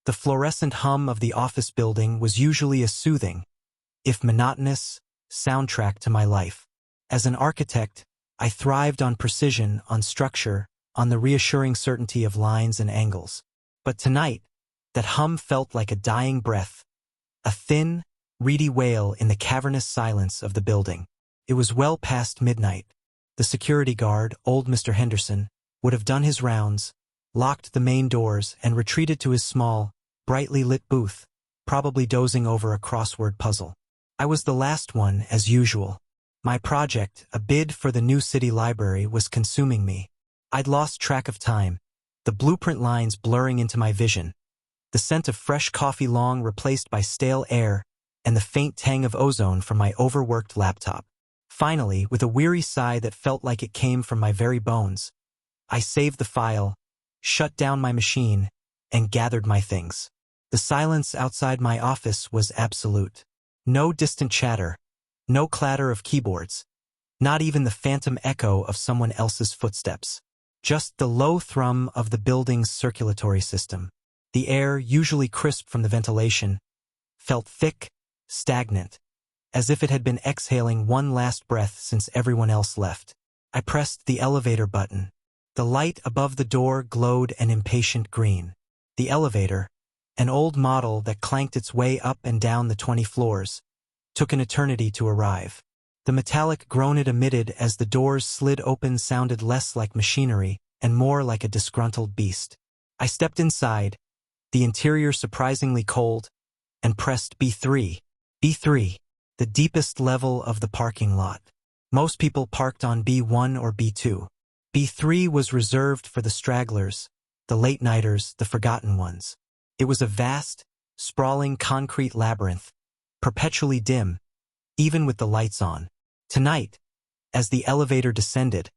The fluorescent hum of the office building was usually a soothing, if monotonous, soundtrack to my life. As an architect, I thrived on precision, on structure, on the reassuring certainty of lines and angles. But tonight, that hum felt like a dying breath, a thin, reedy wail in the cavernous silence of the building. It was well past midnight. The security guard, old Mr. Henderson, would have done his rounds, locked the main doors, and retreated to his small, brightly lit booth, probably dozing over a crossword puzzle. I was the last one, as usual. My project, a bid for the new city library, was consuming me. I'd lost track of time, the blueprint lines blurring into my vision, the scent of fresh coffee long replaced by stale air, and the faint tang of ozone from my overworked laptop. Finally, with a weary sigh that felt like it came from my very bones, I saved the file, shut down my machine, and gathered my things. The silence outside my office was absolute. No distant chatter, no clatter of keyboards, not even the phantom echo of someone else's footsteps. Just the low thrum of the building's circulatory system. The air, usually crisp from the ventilation, felt thick, stagnant, as if it had been exhaling one last breath since everyone else left. I pressed the elevator button. The light above the door glowed an impatient green. The elevator, an old model that clanked its way up and down the 20 floors, took an eternity to arrive. The metallic groan it emitted as the doors slid open sounded less like machinery and more like a disgruntled beast. I stepped inside, the interior surprisingly cold, and pressed B3. B3, the deepest level of the parking lot. Most people parked on B1 or B2. B3 was reserved for the stragglers, the late-nighters, the forgotten ones. It was a vast, sprawling concrete labyrinth, perpetually dim, even with the lights on. Tonight, as the elevator descended,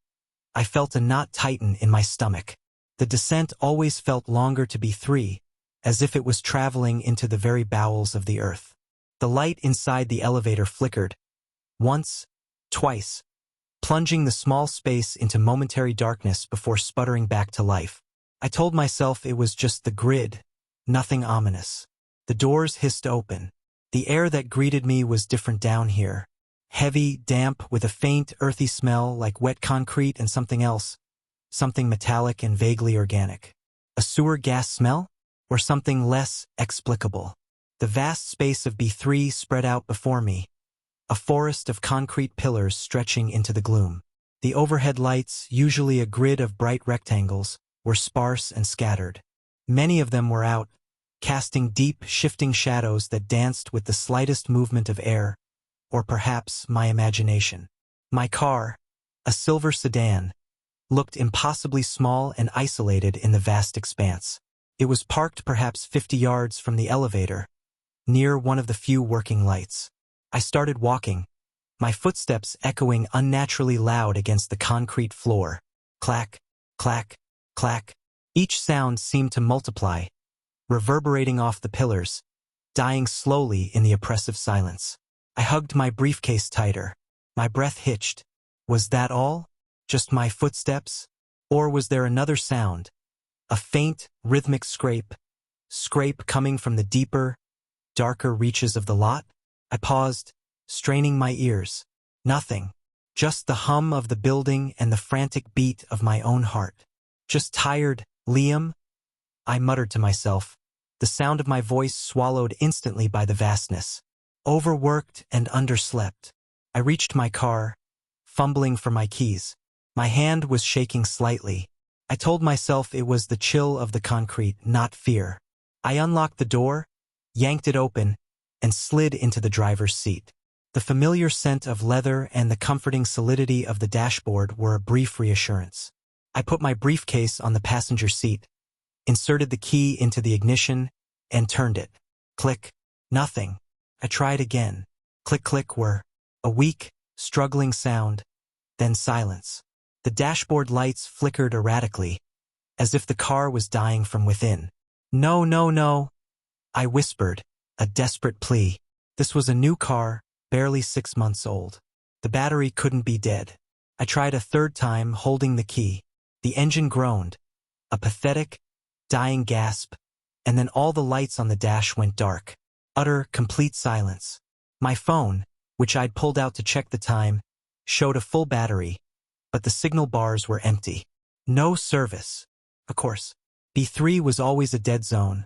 I felt a knot tighten in my stomach. The descent always felt longer to B3, as if it was traveling into the very bowels of the earth. The light inside the elevator flickered, once, twice, plunging the small space into momentary darkness before sputtering back to life. I told myself it was just the grid, nothing ominous. The doors hissed open. The air that greeted me was different down here. Heavy, damp, with a faint, earthy smell like wet concrete and something else. Something metallic and vaguely organic. A sewer gas smell? Or something less explicable? The vast space of B3 spread out before me. A forest of concrete pillars stretching into the gloom. The overhead lights, usually a grid of bright rectangles, were sparse and scattered. Many of them were out, casting deep, shifting shadows that danced with the slightest movement of air, or perhaps my imagination. My car, a silver sedan, looked impossibly small and isolated in the vast expanse. It was parked perhaps 50 yards from the elevator, near one of the few working lights. I started walking, my footsteps echoing unnaturally loud against the concrete floor. Clack, clack, clack. Each sound seemed to multiply, reverberating off the pillars, dying slowly in the oppressive silence. I hugged my briefcase tighter. My breath hitched. Was that all? Just my footsteps? Or was there another sound? A faint, rhythmic scrape coming from the deeper, darker reaches of the lot? I paused, straining my ears. Nothing. Just the hum of the building and the frantic beat of my own heart. Just tired, Liam? I muttered to myself, the sound of my voice swallowed instantly by the vastness. Overworked and underslept. I reached my car, fumbling for my keys. My hand was shaking slightly. I told myself it was the chill of the concrete, not fear. I unlocked the door, yanked it open, and slid into the driver's seat. The familiar scent of leather and the comforting solidity of the dashboard were a brief reassurance. I put my briefcase on the passenger seat, inserted the key into the ignition, and turned it. Click. Nothing. I tried again. Click, click were a weak, struggling sound, then silence. The dashboard lights flickered erratically, as if the car was dying from within. No, no, no, I whispered, a desperate plea. This was a new car, barely 6 months old. The battery couldn't be dead. I tried a third time, holding the key. The engine groaned, a pathetic, dying gasp, and then all the lights on the dash went dark. Utter, complete silence. My phone, which I'd pulled out to check the time, showed a full battery, but the signal bars were empty. No service. Of course, B3 was always a dead zone,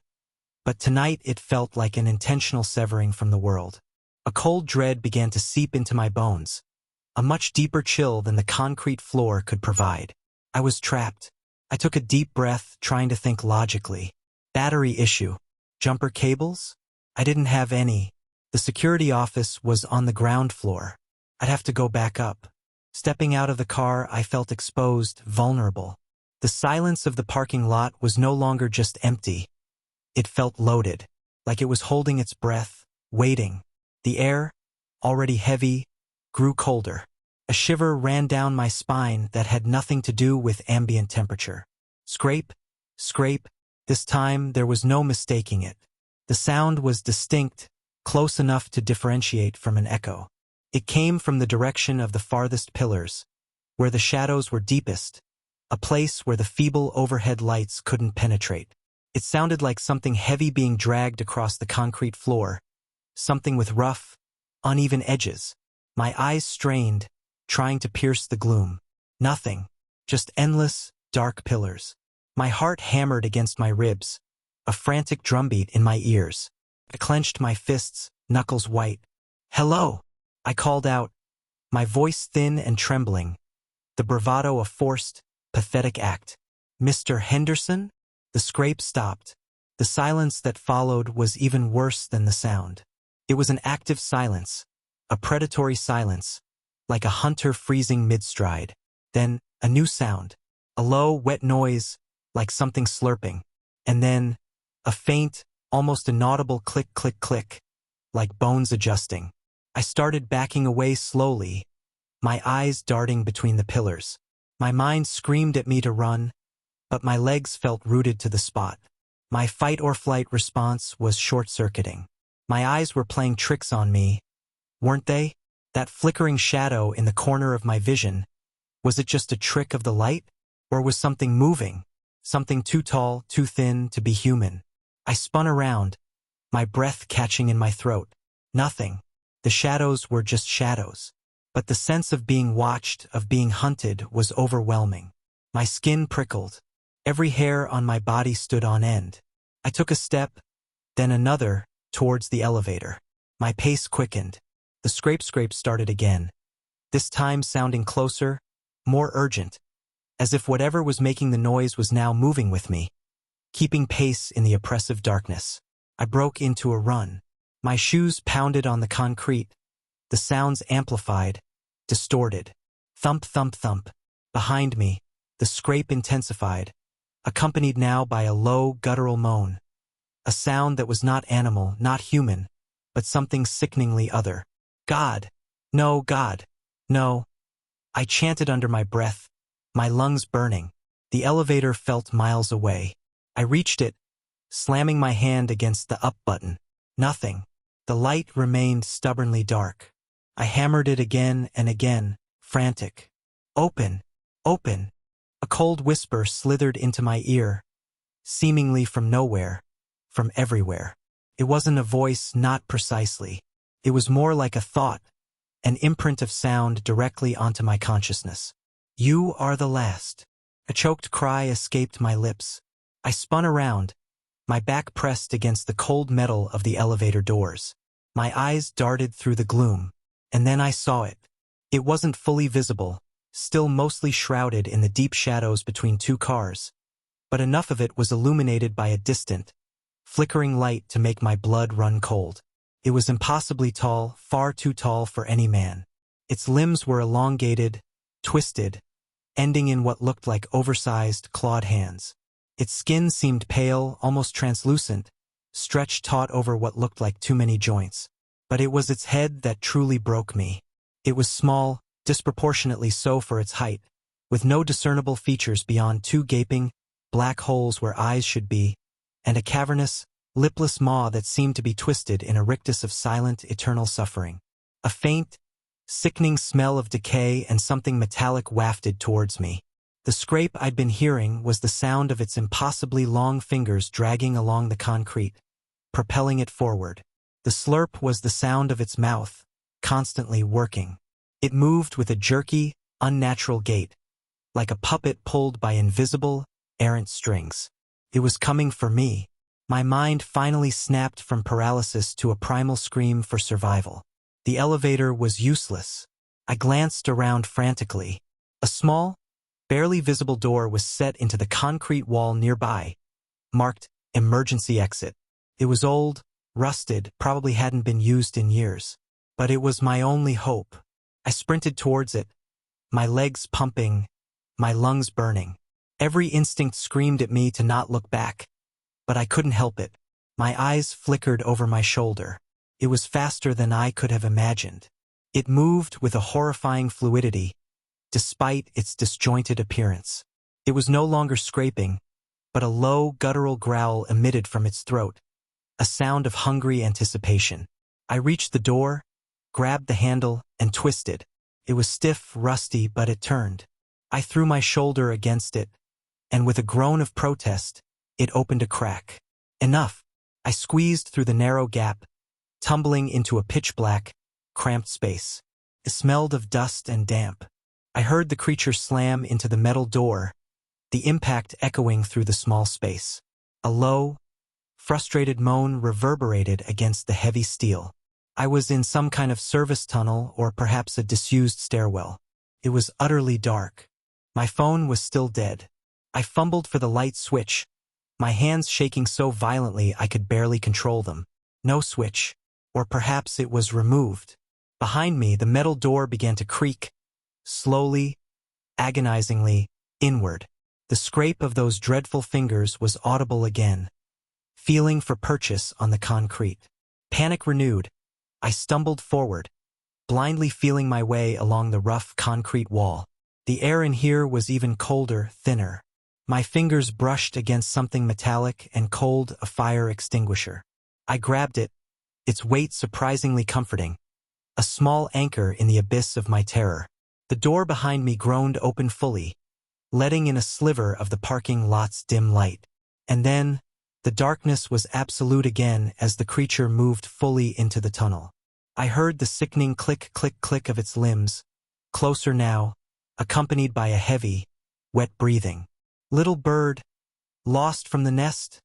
but tonight it felt like an intentional severing from the world. A cold dread began to seep into my bones, a much deeper chill than the concrete floor could provide. I was trapped. I took a deep breath, trying to think logically. Battery issue. Jumper cables? I didn't have any. The security office was on the ground floor. I'd have to go back up. Stepping out of the car, I felt exposed, vulnerable. The silence of the parking lot was no longer just empty. It felt loaded, like it was holding its breath, waiting. The air, already heavy, grew colder. A shiver ran down my spine that had nothing to do with ambient temperature. Scrape, scrape. This time there was no mistaking it. The sound was distinct, close enough to differentiate from an echo. It came from the direction of the farthest pillars, where the shadows were deepest, a place where the feeble overhead lights couldn't penetrate. It sounded like something heavy being dragged across the concrete floor, something with rough, uneven edges. My eyes strained, trying to pierce the gloom. Nothing, just endless, dark pillars. My heart hammered against my ribs, a frantic drumbeat in my ears. I clenched my fists, knuckles white. "Hello!" I called out, my voice thin and trembling, the bravado a forced, pathetic act. "Mr. Henderson?" The scrape stopped. The silence that followed was even worse than the sound. It was an active silence, a predatory silence, like a hunter freezing mid-stride. Then, a new sound, a low, wet noise, like something slurping. And then, a faint, almost inaudible click, click, click, like bones adjusting. I started backing away slowly, my eyes darting between the pillars. My mind screamed at me to run, but my legs felt rooted to the spot. My fight-or-flight response was short-circuiting. My eyes were playing tricks on me, weren't they? That flickering shadow in the corner of my vision, was it just a trick of the light? Or was something moving? Something too tall, too thin to be human? I spun around, my breath catching in my throat. Nothing. The shadows were just shadows. But the sense of being watched, of being hunted, was overwhelming. My skin prickled. Every hair on my body stood on end. I took a step, then another, towards the elevator. My pace quickened. The scrape started again, this time sounding closer, more urgent, as if whatever was making the noise was now moving with me, keeping pace in the oppressive darkness. I broke into a run. My shoes pounded on the concrete, the sounds amplified, distorted. Thump, thump, thump. Behind me, the scrape intensified, accompanied now by a low, guttural moan. A sound that was not animal, not human, but something sickeningly other. "God! No, God! No!" I chanted under my breath, my lungs burning. The elevator felt miles away. I reached it, slamming my hand against the up button. Nothing. The light remained stubbornly dark. I hammered it again and again, frantic. "Open! Open!" A cold whisper slithered into my ear, seemingly from nowhere, from everywhere. It wasn't a voice, not precisely. It was more like a thought, an imprint of sound directly onto my consciousness. "You are the last." A choked cry escaped my lips. I spun around, my back pressed against the cold metal of the elevator doors. My eyes darted through the gloom, and then I saw it. It wasn't fully visible, still mostly shrouded in the deep shadows between two cars, but enough of it was illuminated by a distant, flickering light to make my blood run cold. It was impossibly tall, far too tall for any man. Its limbs were elongated, twisted, ending in what looked like oversized, clawed hands. Its skin seemed pale, almost translucent, stretched taut over what looked like too many joints. But it was its head that truly broke me. It was small, disproportionately so for its height, with no discernible features beyond two gaping, black holes where eyes should be, and a cavernous, lipless maw that seemed to be twisted in a rictus of silent, eternal suffering. A faint, sickening smell of decay and something metallic wafted towards me. The scrape I'd been hearing was the sound of its impossibly long fingers dragging along the concrete, propelling it forward. The slurp was the sound of its mouth, constantly working. It moved with a jerky, unnatural gait, like a puppet pulled by invisible, errant strings. It was coming for me. My mind finally snapped from paralysis to a primal scream for survival. The elevator was useless. I glanced around frantically. A small, barely visible door was set into the concrete wall nearby, marked emergency exit. It was old, rusted, probably hadn't been used in years. But it was my only hope. I sprinted towards it, my legs pumping, my lungs burning. Every instinct screamed at me to not look back, but I couldn't help it. My eyes flickered over my shoulder. It was faster than I could have imagined. It moved with a horrifying fluidity, despite its disjointed appearance. It was no longer scraping, but a low, guttural growl emitted from its throat, a sound of hungry anticipation. I reached the door, grabbed the handle, and twisted. It was stiff, rusty, but it turned. I threw my shoulder against it, and with a groan of protest, it opened a crack. Enough! I squeezed through the narrow gap, tumbling into a pitch-black, cramped space. It smelled of dust and damp. I heard the creature slam into the metal door, the impact echoing through the small space. A low, frustrated moan reverberated against the heavy steel. I was in some kind of service tunnel or perhaps a disused stairwell. It was utterly dark. My phone was still dead. I fumbled for the light switch, my hands shaking so violently I could barely control them. No switch. Or perhaps it was removed. Behind me, the metal door began to creak, slowly, agonizingly, inward. The scrape of those dreadful fingers was audible again, feeling for purchase on the concrete. Panic renewed. I stumbled forward, blindly feeling my way along the rough concrete wall. The air in here was even colder, thinner. My fingers brushed against something metallic and cold, a fire extinguisher. I grabbed it, its weight surprisingly comforting, a small anchor in the abyss of my terror. The door behind me groaned open fully, letting in a sliver of the parking lot's dim light. And then, the darkness was absolute again as the creature moved fully into the tunnel. I heard the sickening click, click, click of its limbs, closer now, accompanied by a heavy, wet breathing. "Little bird, lost from the nest?"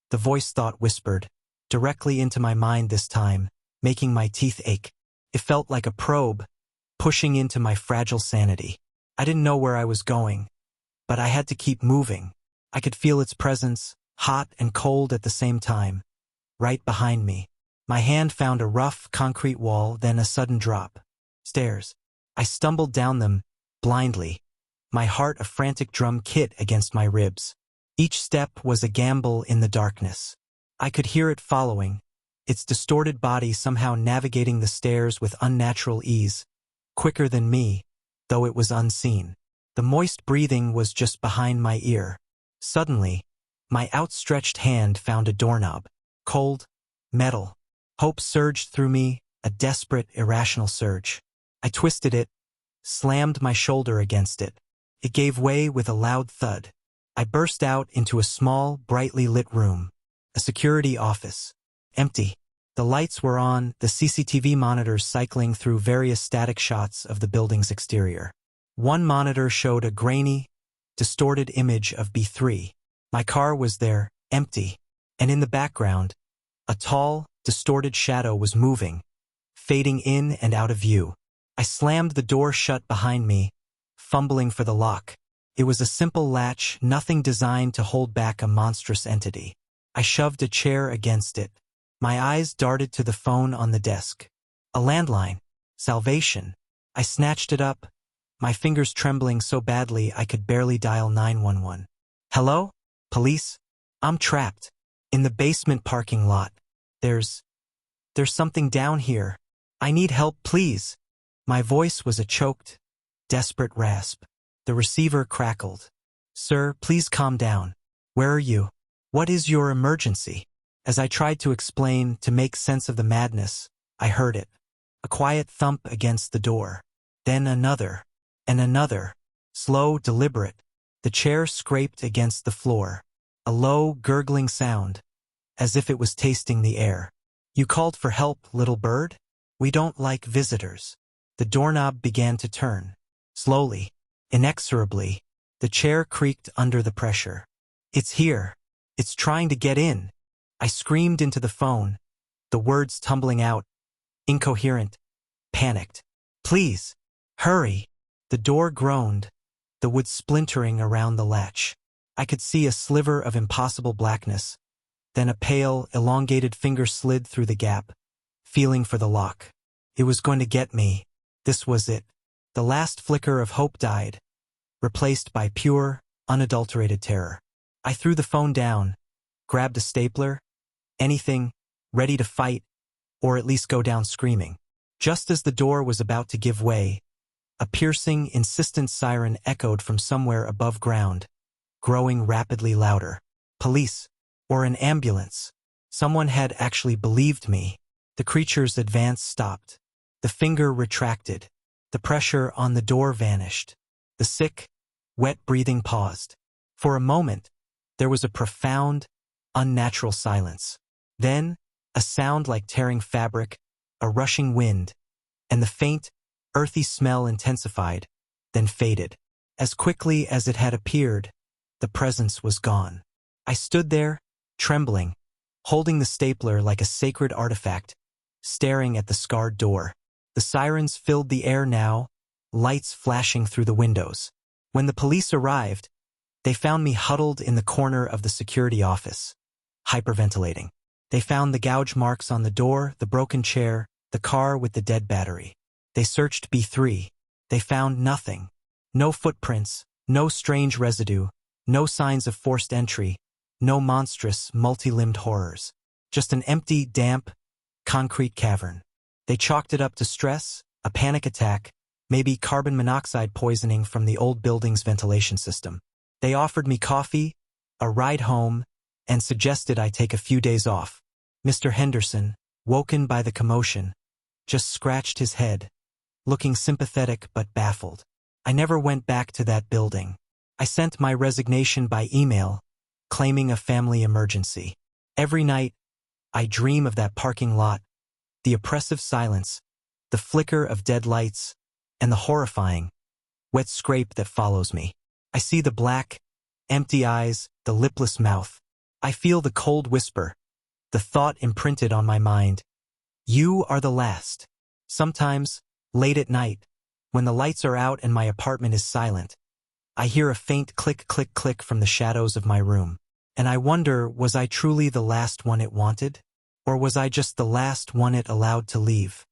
The voice thought whispered, directly into my mind this time, making my teeth ache. It felt like a probe, pushing into my fragile sanity. I didn't know where I was going, but I had to keep moving. I could feel its presence, hot and cold at the same time, right behind me. My hand found a rough concrete wall, then a sudden drop. Stairs. I stumbled down them, blindly, my heart a frantic drum kit against my ribs. Each step was a gamble in the darkness. I could hear it following, its distorted body somehow navigating the stairs with unnatural ease, quicker than me, though it was unseen. The moist breathing was just behind my ear. Suddenly, my outstretched hand found a doorknob. Cold, metal. Hope surged through me, a desperate, irrational surge. I twisted it, slammed my shoulder against it. It gave way with a loud thud. I burst out into a small, brightly lit room. A security office. Empty. The lights were on, the CCTV monitors cycling through various static shots of the building's exterior. One monitor showed a grainy, distorted image of B3. My car was there, empty. And in the background, a tall, distorted shadow was moving, fading in and out of view. I slammed the door shut behind me, fumbling for the lock. It was a simple latch, nothing designed to hold back a monstrous entity. I shoved a chair against it. My eyes darted to the phone on the desk. A landline. Salvation. I snatched it up, my fingers trembling so badly I could barely dial 911. "Hello? Police? I'm trapped. In the basement parking lot. There's something down here. I need help, please." My voice was a choked, desperate rasp. The receiver crackled. "Sir, please calm down. Where are you? What is your emergency?" As I tried to explain, to make sense of the madness, I heard it. A quiet thump against the door. Then another. And another. Slow, deliberate. The chair scraped against the floor. A low, gurgling sound, as if it was tasting the air. "You called for help, little bird? We don't like visitors." The doorknob began to turn. Slowly, inexorably, the chair creaked under the pressure. "It's here. It's trying to get in." I screamed into the phone, the words tumbling out, incoherent, panicked. "Please, hurry." The door groaned, the wood splintering around the latch. I could see a sliver of impossible blackness. Then a pale, elongated finger slid through the gap, feeling for the lock. It was going to get me. This was it. The last flicker of hope died, replaced by pure, unadulterated terror. I threw the phone down, grabbed a stapler, anything, ready to fight, or at least go down screaming. Just as the door was about to give way, a piercing, insistent siren echoed from somewhere above ground, growing rapidly louder. Police, or an ambulance. Someone had actually believed me. The creature's advance stopped. The finger retracted. The pressure on the door vanished. The sick, wet breathing paused. For a moment, there was a profound, unnatural silence. Then, a sound like tearing fabric, a rushing wind, and the faint, earthy smell intensified, then faded. As quickly as it had appeared, the presence was gone. I stood there, trembling, holding the stapler like a sacred artifact, staring at the scarred door. The sirens filled the air now, lights flashing through the windows. When the police arrived, they found me huddled in the corner of the security office, hyperventilating. They found the gouge marks on the door, the broken chair, the car with the dead battery. They searched B3. They found nothing. No footprints, no strange residue, no signs of forced entry, no monstrous, multi-limbed horrors. Just an empty, damp, concrete cavern. They chalked it up to stress, a panic attack, maybe carbon monoxide poisoning from the old building's ventilation system. They offered me coffee, a ride home, and suggested I take a few days off. Mr. Henderson, woken by the commotion, just scratched his head, looking sympathetic but baffled. I never went back to that building. I sent my resignation by email, claiming a family emergency. Every night, I dream of that parking lot, the oppressive silence, the flicker of dead lights, and the horrifying, wet scrape that follows me. I see the black, empty eyes, the lipless mouth. I feel the cold whisper, the thought imprinted on my mind. You are the last. Sometimes, late at night, when the lights are out and my apartment is silent, I hear a faint click, click, click from the shadows of my room. And I wonder, was I truly the last one it wanted? Or was I just the last one it allowed to leave?